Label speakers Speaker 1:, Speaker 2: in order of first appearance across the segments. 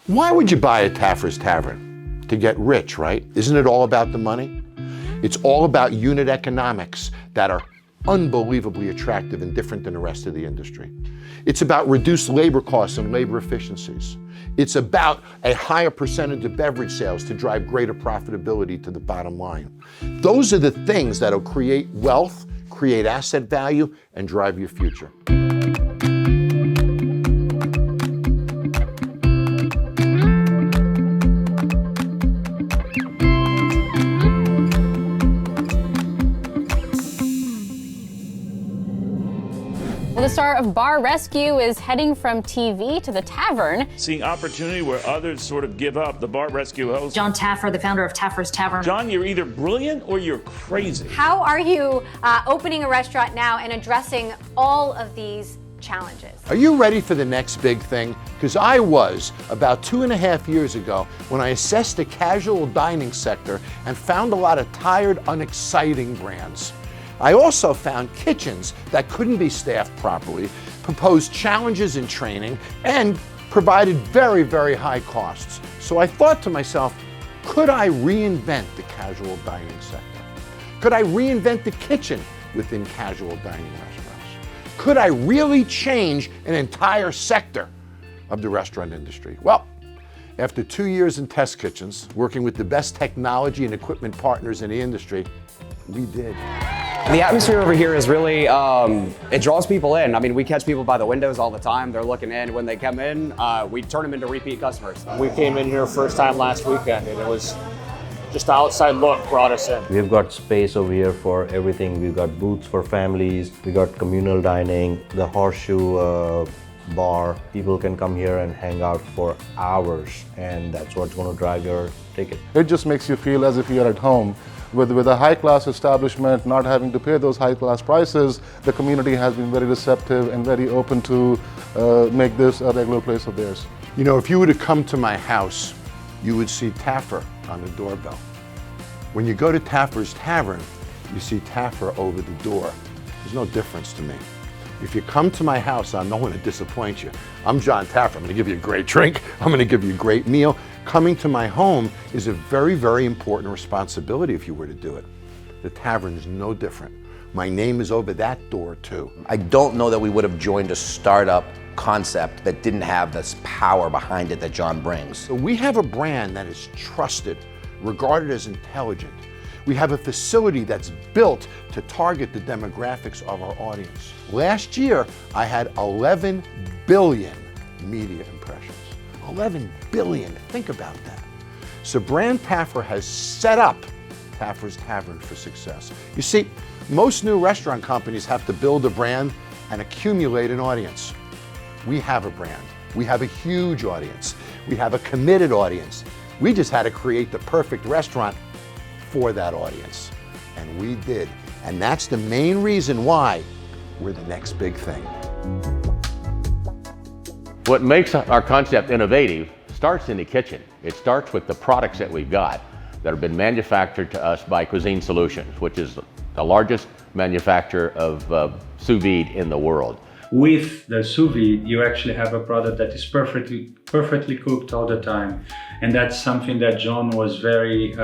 Speaker 1: Why would you buy a Taffer's Tavern? To get rich, right? Isn't it all about the money? It's all about unit economics that are unbelievably attractive and different than the rest of the industry. It's about reduced labor costs and labor efficiencies. It's about a higher percentage of beverage sales to drive greater profitability to the bottom line. Those are the things that'll create wealth, create asset value, and drive your future.
Speaker 2: The star of Bar Rescue is heading from TV to the Tavern.
Speaker 3: Seeing opportunity where others sort of give up, the Bar Rescue host.
Speaker 4: Jon Taffer, the founder of Taffer's Tavern.
Speaker 3: Jon, you're either brilliant or you're crazy.
Speaker 5: How are you opening a restaurant now and addressing all of these challenges?
Speaker 1: Are you ready for the next big thing? Because I was about 2.5 years ago when I assessed the casual dining sector and found a lot of tired, unexciting brands. I also found kitchens that couldn't be staffed properly, proposed challenges in training, and provided very, very high costs. So I thought to myself, could I reinvent the casual dining sector? Could I reinvent the kitchen within casual dining restaurants? Could I really change an entire sector of the restaurant industry? Well, after 2 years in test kitchens, working with the best technology and equipment partners in the industry, we did.
Speaker 6: The atmosphere over here is really, it draws people in. I mean, we catch people by the windows all the time. They're looking in. When they come in, we turn them into repeat customers.
Speaker 7: We came in here first time last weekend, and it was just the outside look brought us in.
Speaker 8: We've got space over here for everything. We've got booths for families. We got communal dining, the horseshoe bar. People can come here and hang out for hours, and that's what's going to drive your ticket.
Speaker 9: It just makes you feel as if you're at home. With a high-class establishment, not having to pay those high-class prices, the community has been very receptive and very open to make this a regular place of theirs.
Speaker 1: You know, if you were to come to my house, you would see Taffer on the doorbell. When you go to Taffer's Tavern, you see Taffer over the door. There's no difference to me. If you come to my house, I'm not going to disappoint you. I'm Jon Taffer. I'm going to give you a great drink. I'm going to give you a great meal. Coming to my home is a very, very important responsibility if you were to do it. The Tavern's no different. My name is over that door too.
Speaker 10: I don't know that we would have joined a startup concept that didn't have this power behind it that Jon brings.
Speaker 1: So we have a brand that is trusted, regarded as intelligent. We have a facility that's built to target the demographics of our audience. Last year, I had 11 billion media impressions. 11 billion, think about that. So Brand Taffer has set up Taffer's Tavern for success. You see, most new restaurant companies have to build a brand and accumulate an audience. We have a brand. We have a huge audience. We have a committed audience. We just had to create the perfect restaurant for that audience. And we did. And that's the main reason why we're the next big thing.
Speaker 11: What makes our concept innovative starts in the kitchen. It starts with the products that we've got that have been manufactured to us by Cuisine Solutions, which is the largest manufacturer of sous vide in the world.
Speaker 12: With the sous vide, you actually have a product that is perfectly cooked all the time. And that's something that Jon was very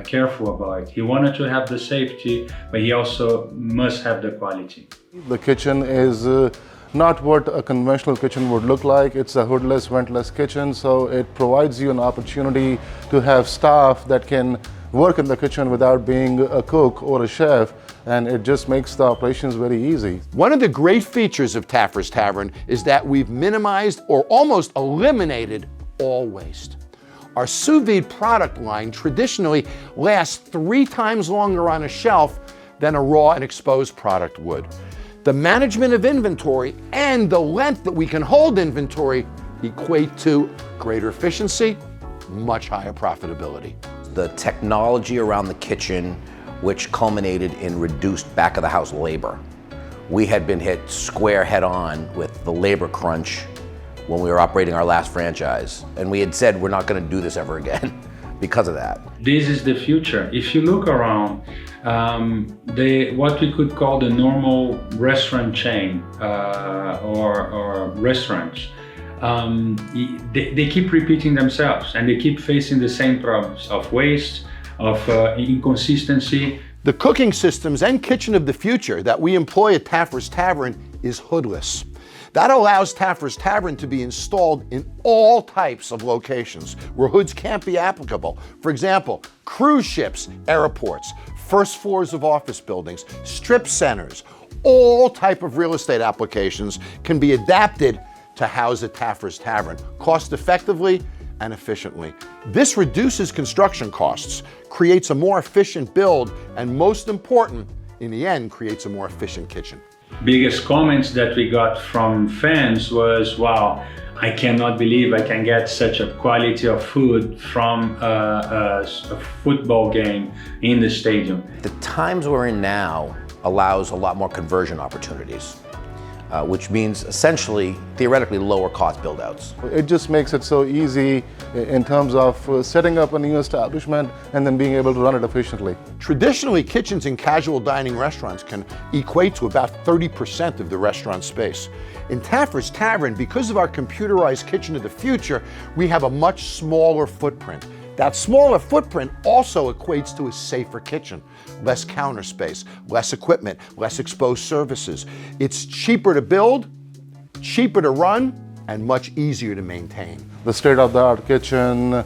Speaker 12: careful about. He wanted to have the safety, but he also must have the quality.
Speaker 9: The kitchen is not what a conventional kitchen would look like. It's a hoodless, ventless kitchen, so it provides you an opportunity to have staff that can work in the kitchen without being a cook or a chef, and it just makes the operations very easy.
Speaker 1: One of the great features of Taffer's Tavern is that we've minimized or almost eliminated all waste. Our sous vide product line traditionally lasts 3 times longer on a shelf than a raw and exposed product would. The management of inventory and the length that we can hold inventory equate to greater efficiency, much higher profitability.
Speaker 10: The technology around the kitchen, which culminated in reduced back of the house labor. We had been hit square head on with the labor crunch when we were operating our last franchise. And we had said, we're not gonna do this ever again because of that.
Speaker 12: This is the future. If you look around, what we could call the normal restaurant chain or restaurants, they keep repeating themselves, and they keep facing the same problems of waste, of inconsistency.
Speaker 1: The cooking systems and kitchen of the future that we employ at Taffer's Tavern is hoodless. That allows Taffer's Tavern to be installed in all types of locations where hoods can't be applicable. For example, cruise ships, airports, first floors of office buildings, strip centers, all type of real estate applications can be adapted to house at Taffer's Tavern, cost effectively and efficiently. This reduces construction costs, creates a more efficient build, and most important, in the end, creates a more efficient kitchen.
Speaker 12: Biggest comments that we got from fans was, wow, I cannot believe I can get such a quality of food from a football game in the stadium.
Speaker 10: The times we're in now allows a lot more conversion opportunities, which means essentially, theoretically, lower cost build-outs.
Speaker 9: It just makes it so easy in terms of setting up a new establishment and then being able to run it efficiently.
Speaker 1: Traditionally, kitchens in casual dining restaurants can equate to about 30% of the restaurant space. In Taffer's Tavern, because of our computerized kitchen of the future, we have a much smaller footprint. That smaller footprint also equates to a safer kitchen. Less counter space, less equipment, less exposed surfaces. It's cheaper to build, cheaper to run, and much easier to maintain.
Speaker 9: The state-of-the-art kitchen,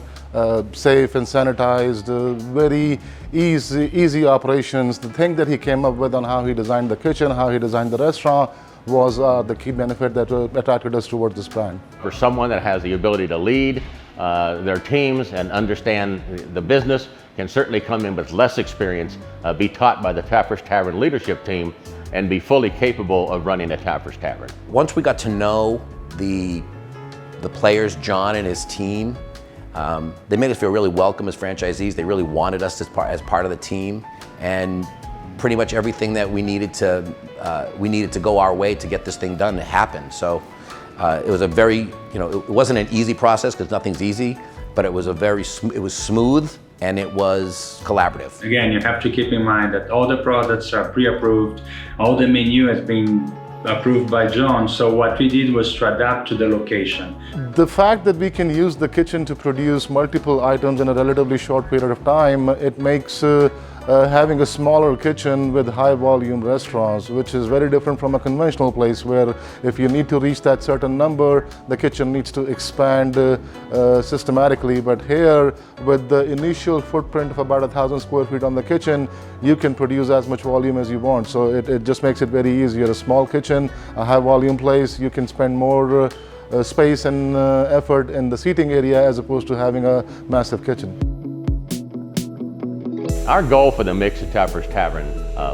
Speaker 9: safe and sanitized, very easy operations. The thing that he came up with on how he designed the kitchen, how he designed the restaurant, was the key benefit that attracted us towards this brand.
Speaker 11: For someone that has the ability to lead their teams and understand the business, can certainly come in with less experience, be taught by the Taffer's Tavern leadership team, and be fully capable of running a Taffer's Tavern.
Speaker 10: Once we got to know the players, Jon and his team, they made us feel really welcome as franchisees. They really wanted us as part of the team, and pretty much everything that we needed to go our way to get this thing done happened. So it was a very, it wasn't an easy process because nothing's easy, but it was it was smooth and it was collaborative.
Speaker 12: Again, you have to keep in mind that all the products are pre-approved, all the menu has been approved by Jon, so what we did was to adapt to the location.
Speaker 9: The fact that we can use the kitchen to produce multiple items in a relatively short period of time, it makes having a smaller kitchen with high volume restaurants, which is very different from a conventional place where if you need to reach that certain number, the kitchen needs to expand systematically. But here, with the initial footprint of about 1,000 square feet on the kitchen, you can produce as much volume as you want. So it just makes it very easy. A small kitchen, a high volume place, you can spend more space and effort in the seating area as opposed to having a massive kitchen.
Speaker 11: Our goal for the mix at Taffer's Tavern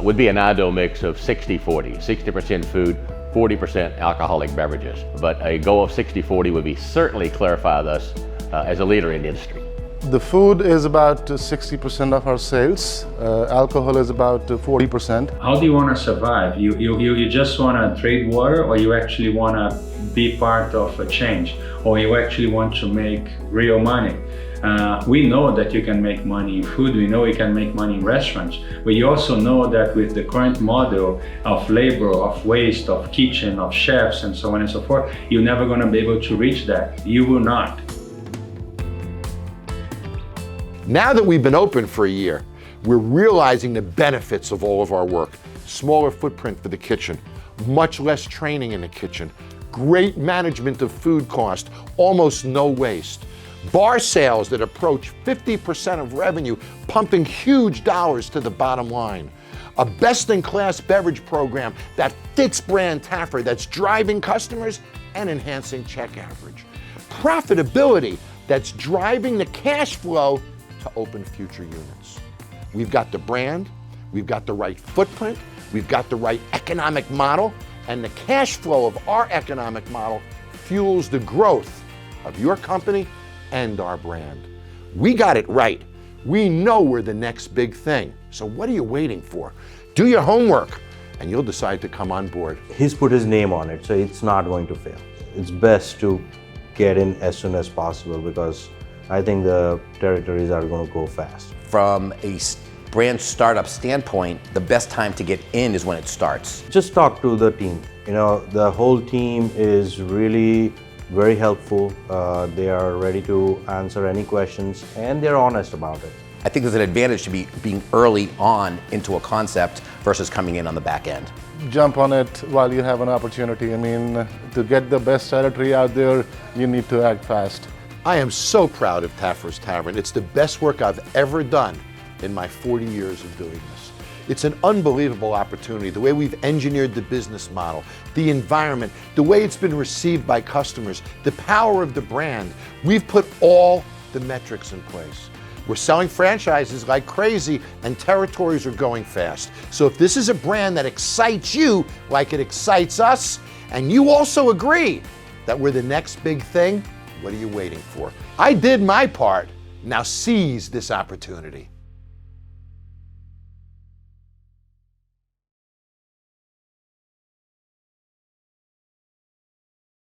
Speaker 11: would be an ideal mix of 60-40, 60% food, 40% alcoholic beverages. But a goal of 60-40 would be certainly clarify us as a leader in the industry.
Speaker 9: The food is about 60% of our sales. Alcohol is about 40%.
Speaker 12: How do you want to survive? You just want to trade water, or you actually want to be part of a change, or you actually want to make real money? We know that you can make money in food, we know you can make money in restaurants, but you also know that with the current model of labor, of waste, of kitchen, of chefs, and so on and so forth, you're never going to be able to reach that. You will not.
Speaker 1: Now that we've been open for a year, we're realizing the benefits of all of our work. Smaller footprint for the kitchen, much less training in the kitchen, great management of food cost, almost no waste. Bar sales that approach 50% of revenue, pumping huge dollars to the bottom line. A best-in-class beverage program that fits brand Taffer, that's driving customers and enhancing check average. Profitability that's driving the cash flow to open future units. We've got the brand, we've got the right footprint, we've got the right economic model, and the cash flow of our economic model fuels the growth of your company and our brand. We got it right. We know we're the next big thing. So what are you waiting for? Do your homework and you'll decide to come on board.
Speaker 8: He's put his name on it, so it's not going to fail. It's best to get in as soon as possible because I think the territories are going to go fast.
Speaker 10: From a brand startup standpoint, the best time to get in is when it starts.
Speaker 8: Just talk to the team. The whole team is really very helpful. They are ready to answer any questions, and they're honest about it.
Speaker 10: I think there's an advantage to being early on into a concept versus coming in on the back end.
Speaker 9: Jump on it while you have an opportunity. I mean, to get the best territory out there, you need to act fast.
Speaker 1: I am so proud of Taffer's Tavern. It's the best work I've ever done in my 40 years of doing this. It's an unbelievable opportunity, the way we've engineered the business model, the environment, the way it's been received by customers, the power of the brand. We've put all the metrics in place. We're selling franchises like crazy, and territories are going fast. So if this is a brand that excites you like it excites us, and you also agree that we're the next big thing, what are you waiting for? I did my part. Now seize this opportunity.